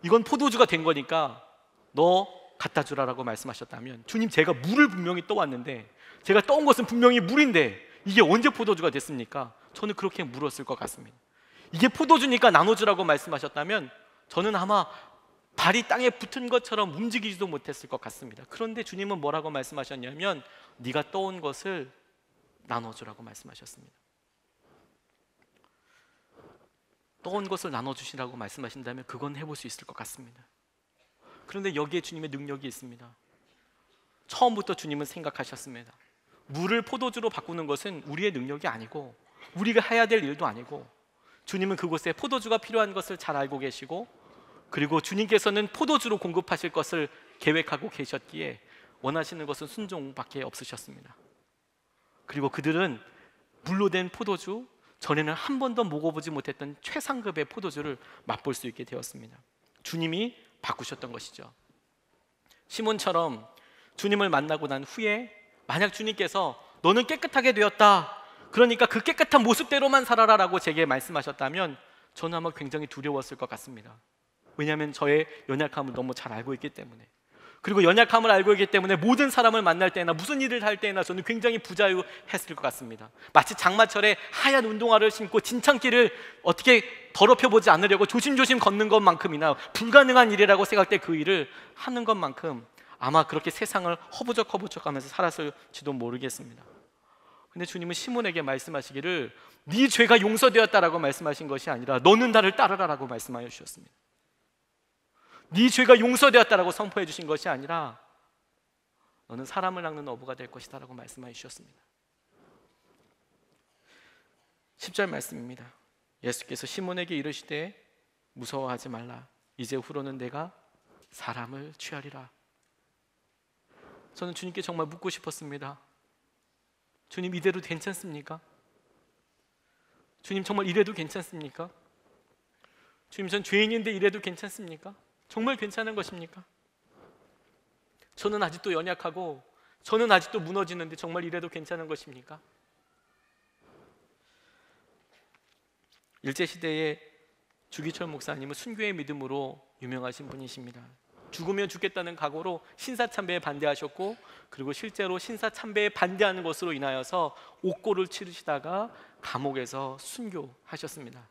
이건 포도주가 된 거니까 너 갖다 주라라고 말씀하셨다면 주님 제가 물을 분명히 떠왔는데 제가 떠온 것은 분명히 물인데 이게 언제 포도주가 됐습니까? 저는 그렇게 물었을 것 같습니다. 이게 포도주니까 나눠주라고 말씀하셨다면 저는 아마 발이 땅에 붙은 것처럼 움직이지도 못했을 것 같습니다. 그런데 주님은 뭐라고 말씀하셨냐면 네가 떠온 것을 나눠주라고 말씀하셨습니다. 떠온 것을 나눠주시라고 말씀하신다면 그건 해볼 수 있을 것 같습니다. 그런데 여기에 주님의 능력이 있습니다. 처음부터 주님은 생각하셨습니다. 물을 포도주로 바꾸는 것은 우리의 능력이 아니고 우리가 해야 될 일도 아니고 주님은 그곳에 포도주가 필요한 것을 잘 알고 계시고 그리고 주님께서는 포도주로 공급하실 것을 계획하고 계셨기에 원하시는 것은 순종밖에 없으셨습니다. 그리고 그들은 물로 된 포도주, 전에는 한 번도 먹어보지 못했던 최상급의 포도주를 맛볼 수 있게 되었습니다. 주님이 바꾸셨던 것이죠. 시몬처럼 주님을 만나고 난 후에 만약 주님께서 너는 깨끗하게 되었다, 그러니까 그 깨끗한 모습대로만 살아라라고 제게 말씀하셨다면 저는 아마 굉장히 두려웠을 것 같습니다. 왜냐하면 저의 연약함을 너무 잘 알고 있기 때문에, 그리고 연약함을 알고 있기 때문에 모든 사람을 만날 때나 무슨 일을 할 때나 저는 굉장히 부자유했을 것 같습니다. 마치 장마철에 하얀 운동화를 신고 진창길을 어떻게 더럽혀보지 않으려고 조심조심 걷는 것만큼이나 불가능한 일이라고 생각될 그 일을 하는 것만큼 아마 그렇게 세상을 허부적허부적하면서 살았을지도 모르겠습니다. 근데 주님은 시몬에게 말씀하시기를 네 죄가 용서되었다라고 말씀하신 것이 아니라 너는 나를 따르라라고 말씀하여 주셨습니다. 네 죄가 용서되었다라고 선포해 주신 것이 아니라 너는 사람을 낚는 어부가 될 것이다라고 말씀하여 주셨습니다. 10절 말씀입니다. 예수께서 시몬에게 이르시되 무서워하지 말라. 이제 후로는 내가 사람을 취하리라. 저는 주님께 정말 묻고 싶었습니다. 주님, 이대로 괜찮습니까? 주님, 정말 이래도 괜찮습니까? 주님, 전 죄인인데 이래도 괜찮습니까? 정말 괜찮은 것입니까? 저는 아직도 연약하고 저는 아직도 무너지는데 정말 이래도 괜찮은 것입니까? 일제시대에 주기철 목사님은 순교의 믿음으로 유명하신 분이십니다. 죽으면 죽겠다는 각오로 신사참배에 반대하셨고, 그리고 실제로 신사참배에 반대하는 것으로 인하여서 옥고를 치르시다가 감옥에서 순교하셨습니다.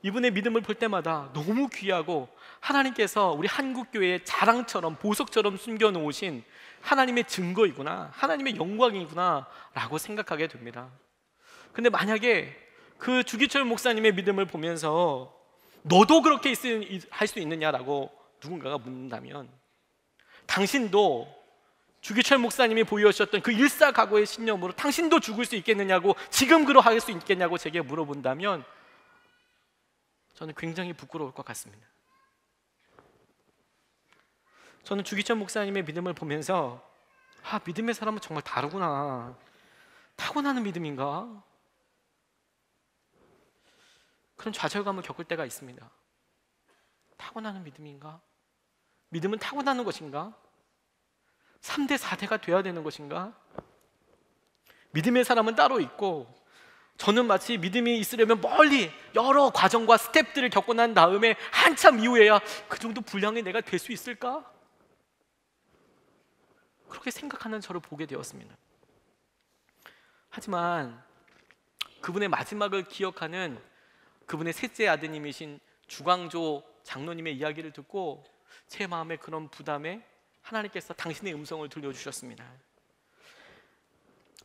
이분의 믿음을 볼 때마다 너무 귀하고 하나님께서 우리 한국교회의 자랑처럼 보석처럼 숨겨놓으신 하나님의 증거이구나, 하나님의 영광이구나 라고 생각하게 됩니다. 근데 만약에 그 주기철 목사님의 믿음을 보면서 너도 그렇게 할 수 있느냐라고 누군가가 묻는다면, 당신도 주기철 목사님이 보여주셨던 그 일사각오의 신념으로 당신도 죽을 수 있겠느냐고, 지금 그러할 수 있겠냐고 제게 물어본다면 저는 굉장히 부끄러울 것 같습니다. 저는 주기철 목사님의 믿음을 보면서 믿음의 사람은 정말 다르구나, 타고나는 믿음인가? 그런 좌절감을 겪을 때가 있습니다. 타고나는 믿음인가? 믿음은 타고나는 것인가? 3대 4대가 돼야 되는 것인가? 믿음의 사람은 따로 있고, 저는 마치 믿음이 있으려면 멀리 여러 과정과 스텝들을 겪고 난 다음에 한참 이후에야 그 정도 분량의 내가 될 수 있을까? 그렇게 생각하는 저를 보게 되었습니다. 하지만 그분의 마지막을 기억하는 그분의 셋째 아드님이신 주광조 장로님의 이야기를 듣고 제 마음의 그런 부담에 하나님께서 당신의 음성을 들려주셨습니다.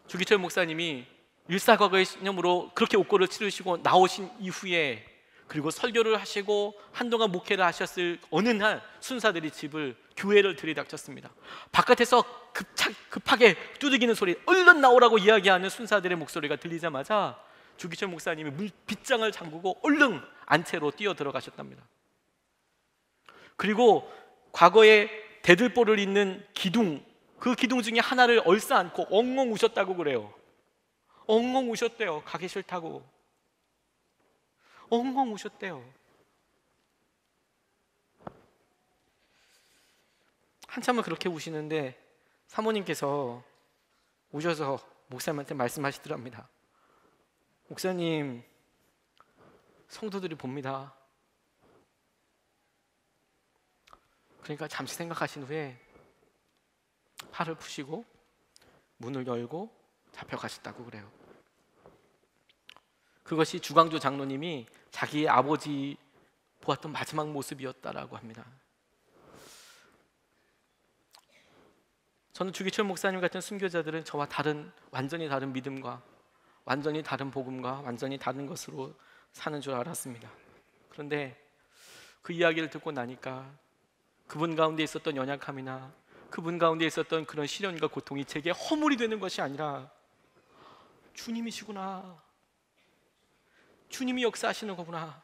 주기철 목사님이 일사각오의 신념으로 그렇게 옥고를 치르시고 나오신 이후에, 그리고 설교를 하시고 한동안 목회를 하셨을 어느 날 순사들이 교회를 들이닥쳤습니다. 바깥에서 급하게 두들기는 소리, 얼른 나오라고 이야기하는 순사들의 목소리가 들리자마자 주기철 목사님이 빗장을 잠그고 얼른 안채로 뛰어 들어가셨답니다. 그리고 과거에 대들보를 잇는 기둥, 그 기둥 중에 하나를 얼싸안고 엉엉 우셨다고 그래요. 엉엉 우셨대요. 가기 싫다고 엉엉 우셨대요. 한참을 그렇게 우시는데 사모님께서 오셔서 목사님한테 말씀하시더랍니다. 목사님, 성도들이 봅니다. 그러니까 잠시 생각하신 후에 팔을 푸시고 문을 열고 잡혀가셨다고 그래요. 그것이 주광조 장로님이 자기의 아버지 보았던 마지막 모습이었다라고 합니다. 저는 주기철 목사님 같은 순교자들은 저와 완전히 다른 믿음과 완전히 다른 복음과 완전히 다른 것으로 사는 줄 알았습니다. 그런데 그 이야기를 듣고 나니까 그분 가운데 있었던 연약함이나 그분 가운데 있었던 그런 시련과 고통이 제게 허물이 되는 것이 아니라 주님이시구나, 주님이 역사하시는 거구나,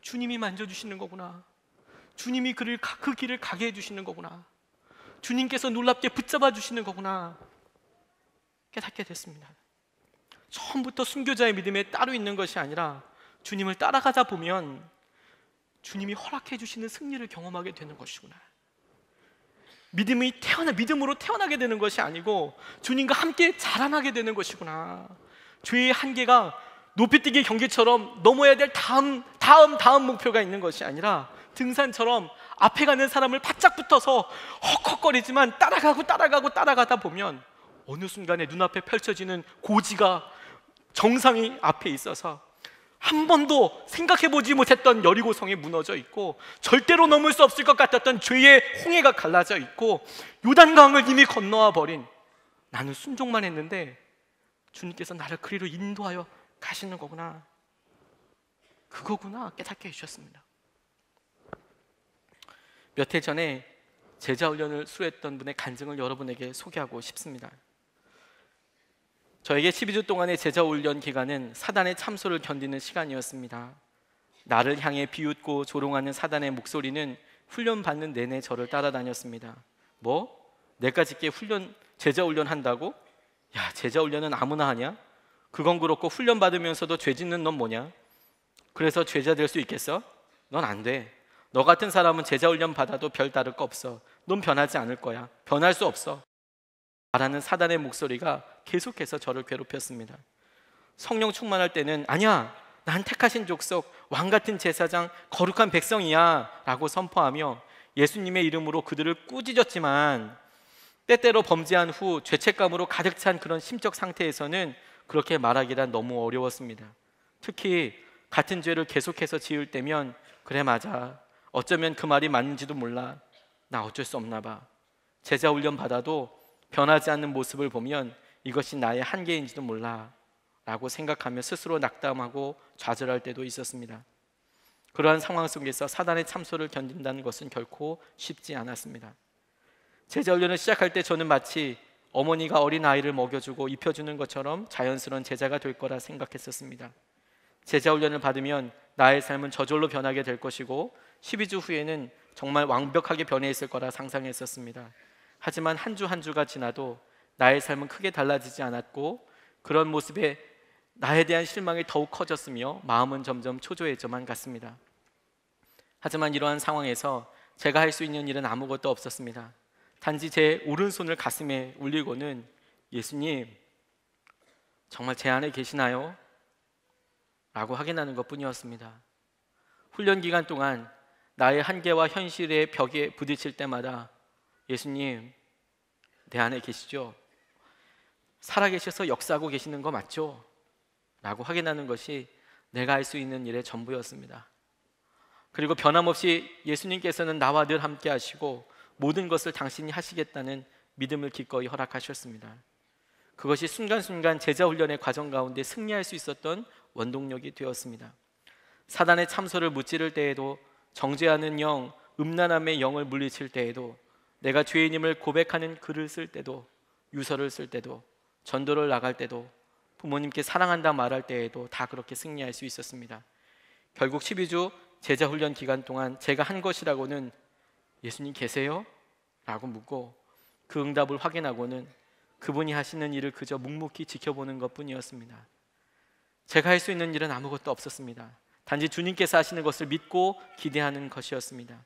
주님이 만져주시는 거구나, 주님이 그 길을 가게 해주시는 거구나, 주님께서 놀랍게 붙잡아 주시는 거구나 깨닫게 됐습니다. 처음부터 순교자의 믿음에 따로 있는 것이 아니라 주님을 따라가다 보면 주님이 허락해 주시는 승리를 경험하게 되는 것이구나. 믿음으로 태어나게 되는 것이 아니고 주님과 함께 자라나게 되는 것이구나. 죄의 한계가 높이뛰기 경기처럼 넘어야 될 다음 목표가 있는 것이 아니라 등산처럼 앞에 가는 사람을 바짝 붙어서 헉헉거리지만 따라가다 보면 어느 순간에 눈앞에 펼쳐지는 고지가, 정상이 앞에 있어서 한 번도 생각해보지 못했던 여리고성이 무너져 있고, 절대로 넘을 수 없을 것 같았던 죄의 홍해가 갈라져 있고, 요단강을 이미 건너와 버린 나는 순종만 했는데 주님께서 나를 그리로 인도하여 가시는 거구나, 그거구나 깨닫게 해주셨습니다. 몇 해 전에 제자훈련을 수료했던 분의 간증을 여러분에게 소개하고 싶습니다. 저에게 12주 동안의 제자훈련 기간은 사단의 참소를 견디는 시간이었습니다. 나를 향해 비웃고 조롱하는 사단의 목소리는 훈련받는 내내 저를 따라다녔습니다. 내가 짓게 제자 훈련 한다고? 야, 제자 훈련은 아무나 하냐? 그건 그렇고 훈련 받으면서도 죄 짓는 넌 뭐냐? 그래서 제자 될 수 있겠어? 넌 안 돼. 너 같은 사람은 제자 훈련 받아도 별 다를 거 없어. 넌 변하지 않을 거야. 변할 수 없어. 말하는 사단의 목소리가 계속해서 저를 괴롭혔습니다. 성령 충만할 때는 아니야, 난 택하신 족속, 왕 같은 제사장, 거룩한 백성이야 라고 선포하며 예수님의 이름으로 그들을 꾸짖었지만, 때때로 범죄한 후 죄책감으로 가득 찬 그런 심적 상태에서는 그렇게 말하기란 너무 어려웠습니다. 특히 같은 죄를 계속해서 지을 때면 그래 맞아, 어쩌면 그 말이 맞는지도 몰라, 나 어쩔 수 없나 봐, 제자 훈련 받아도 변하지 않는 모습을 보면 이것이 나의 한계인지도 몰라 라고 생각하며 스스로 낙담하고 좌절할 때도 있었습니다. 그러한 상황 속에서 사단의 참소를 견딘다는 것은 결코 쉽지 않았습니다. 제자 훈련을 시작할 때 저는 마치 어머니가 어린 아이를 먹여주고 입혀주는 것처럼 자연스러운 제자가 될 거라 생각했었습니다. 제자 훈련을 받으면 나의 삶은 저절로 변하게 될 것이고 12주 후에는 정말 완벽하게 변해 있을 거라 상상했었습니다. 하지만 한 주 한 주가 지나도 나의 삶은 크게 달라지지 않았고, 그런 모습에 나에 대한 실망이 더욱 커졌으며 마음은 점점 초조해져만 갔습니다. 하지만 이러한 상황에서 제가 할 수 있는 일은 아무것도 없었습니다. 단지 제 오른손을 가슴에 올리고는 예수님, 정말 제 안에 계시나요? 라고 확인하는 것뿐이었습니다. 훈련 기간 동안 나의 한계와 현실의 벽에 부딪힐 때마다 예수님, 내 안에 계시죠? 살아계셔서 역사하고 계시는 거 맞죠? 라고 확인하는 것이 내가 할 수 있는 일의 전부였습니다. 그리고 변함없이 예수님께서는 나와 늘 함께 하시고 모든 것을 당신이 하시겠다는 믿음을 기꺼이 허락하셨습니다. 그것이 순간순간 제자 훈련의 과정 가운데 승리할 수 있었던 원동력이 되었습니다. 사단의 참소를 무찌를 때에도, 정죄하는 영, 음란함의 영을 물리칠 때에도, 내가 죄인임을 고백하는 글을 쓸 때도, 유서를 쓸 때도, 전도를 나갈 때도, 부모님께 사랑한다 말할 때에도 다 그렇게 승리할 수 있었습니다. 결국 12주 제자 훈련 기간 동안 제가 한 것이라고는 예수님 계세요? 라고 묻고 그 응답을 확인하고는 그분이 하시는 일을 그저 묵묵히 지켜보는 것뿐이었습니다. 제가 할 수 있는 일은 아무것도 없었습니다. 단지 주님께서 하시는 것을 믿고 기대하는 것이었습니다.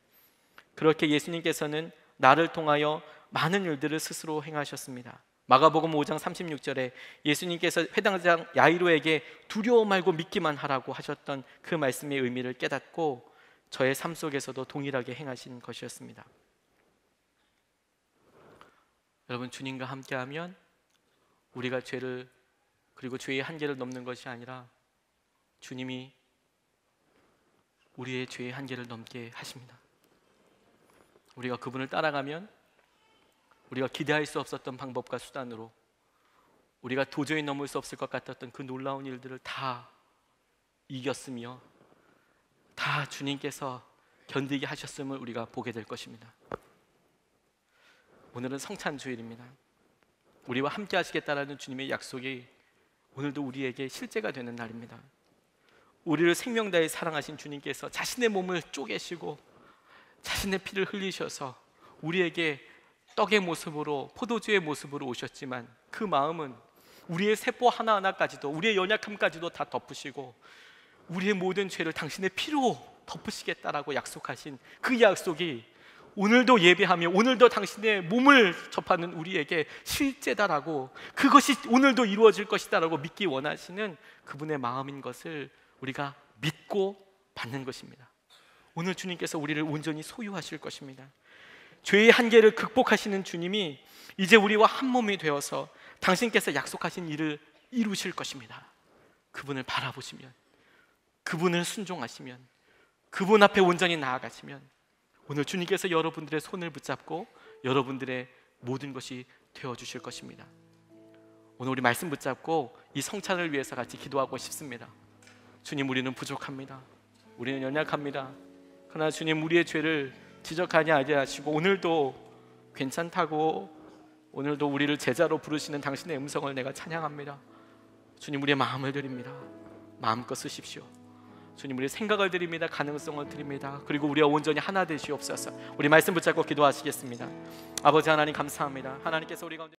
그렇게 예수님께서는 나를 통하여 많은 일들을 스스로 행하셨습니다. 마가복음 5장 36절에 예수님께서 회당장 야이로에게 두려워 말고 믿기만 하라고 하셨던 그 말씀의 의미를 깨닫고 저의 삶 속에서도 동일하게 행하신 것이었습니다. 여러분, 주님과 함께하면 우리가 죄를, 그리고 죄의 한계를 넘는 것이 아니라 주님이 우리의 죄의 한계를 넘게 하십니다. 우리가 그분을 따라가면 우리가 기대할 수 없었던 방법과 수단으로 우리가 도저히 넘을 수 없을 것 같았던 그 놀라운 일들을 다 이겼으며 다 주님께서 견디게 하셨음을 우리가 보게 될 것입니다. 오늘은 성찬주일입니다. 우리와 함께 하시겠다라는 주님의 약속이 오늘도 우리에게 실제가 되는 날입니다. 우리를 생명 다해 사랑하신 주님께서 자신의 몸을 쪼개시고 자신의 피를 흘리셔서 우리에게 떡의 모습으로, 포도주의 모습으로 오셨지만 그 마음은 우리의 세포 하나하나까지도, 우리의 연약함까지도 다 덮으시고 우리의 모든 죄를 당신의 피로 덮으시겠다라고 약속하신 그 약속이 오늘도 예배하며 오늘도 당신의 몸을 접하는 우리에게 실제다라고, 그것이 오늘도 이루어질 것이다라고 믿기 원하시는 그분의 마음인 것을 우리가 믿고 받는 것입니다. 오늘 주님께서 우리를 온전히 소유하실 것입니다. 죄의 한계를 극복하시는 주님이 이제 우리와 한 몸이 되어서 당신께서 약속하신 일을 이루실 것입니다. 그분을 바라보시면, 그분을 순종하시면, 그분 앞에 온전히 나아가시면 오늘 주님께서 여러분들의 손을 붙잡고 여러분들의 모든 것이 되어주실 것입니다. 오늘 우리 말씀 붙잡고 이 성찬을 위해서 같이 기도하고 싶습니다. 주님, 우리는 부족합니다. 우리는 연약합니다. 그러나 주님, 우리의 죄를 지적하지 아니하시고 오늘도 괜찮다고, 오늘도 우리를 제자로 부르시는 당신의 음성을 내가 찬양합니다. 주님, 우리의 마음을 드립니다. 마음껏 쓰십시오. 주님, 우리 생각을 드립니다. 가능성을 드립니다. 그리고 우리가 온전히 하나 되시옵소서. 우리 말씀 붙잡고 기도하시겠습니다. 아버지 하나님 감사합니다. 하나님께서 우리 가운데